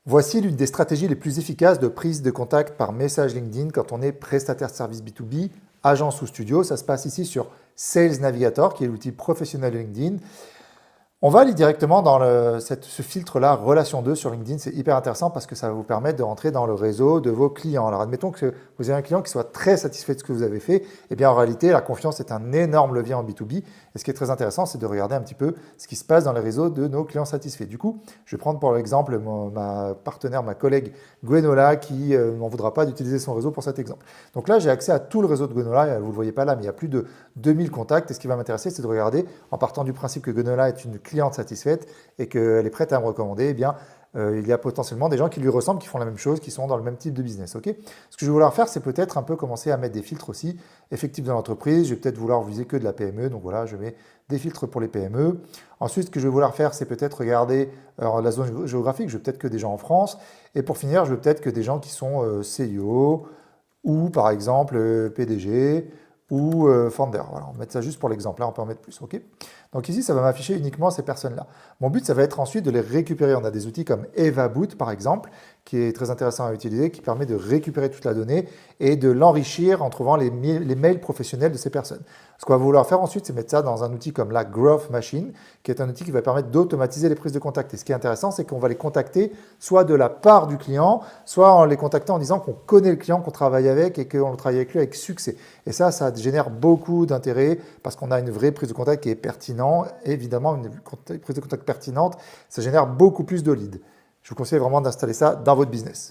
Voici l'une des stratégies les plus efficaces de prise de contact par message LinkedIn quand on est prestataire de service B2B, agence ou studio. Ça se passe ici sur Sales Navigator, qui est l'outil professionnel de LinkedIn. On va aller directement dans ce filtre-là, relation 2 sur LinkedIn. C'est hyper intéressant parce que ça va vous permettre de rentrer dans le réseau de vos clients. Alors, admettons que vous avez un client qui soit très satisfait de ce que vous avez fait. Eh bien, en réalité, la confiance est un énorme levier en B2B. Et ce qui est très intéressant, c'est de regarder un petit peu ce qui se passe dans les réseaux de nos clients satisfaits. Du coup, je vais prendre pour exemple ma partenaire, ma collègue Gwenola, qui n'en voudra pas d'utiliser son réseau pour cet exemple. Donc là, j'ai accès à tout le réseau de Gwenola. Vous ne le voyez pas là, mais il y a plus de 2000 contacts. Et ce qui va m'intéresser, c'est de regarder, en partant du principe que Gwenola est une cliente satisfaite et qu'elle est prête à me recommander, eh bien, il y a potentiellement des gens qui lui ressemblent, qui font la même chose, qui sont dans le même type de business. Ok. Ce que je vais vouloir faire, c'est peut-être un peu commencer à mettre des filtres aussi effectifs dans l'entreprise. Je vais peut-être vouloir viser que de la PME. Donc voilà, je mets des filtres pour les PME. Ensuite, ce que je vais vouloir faire, c'est peut-être regarder la zone géographique. Je veux peut-être que des gens en France. Et pour finir, je veux peut-être que des gens qui sont CEO ou par exemple PDG ou Founder. Voilà, on va mettre ça juste pour l'exemple. Là, on peut en mettre plus. Ok. Donc ici, ça va m'afficher uniquement ces personnes-là. Mon but, ça va être ensuite de les récupérer. On a des outils comme EvaBoot, par exemple, qui est très intéressant à utiliser, qui permet de récupérer toute la donnée et de l'enrichir en trouvant les mails professionnels de ces personnes. Ce qu'on va vouloir faire ensuite, c'est mettre ça dans un outil comme la Growth Machine, qui est un outil qui va permettre d'automatiser les prises de contact. Et ce qui est intéressant, c'est qu'on va les contacter soit de la part du client, soit en les contactant en disant qu'on connaît le client, qu'on travaille avec et qu'on travaille avec lui avec succès. Et ça génère beaucoup d'intérêt parce qu'on a une vraie prise de contact qui est pertinente. Évidemment, une prise de contact pertinente, ça génère beaucoup plus de leads. Je vous conseille vraiment d'installer ça dans votre business.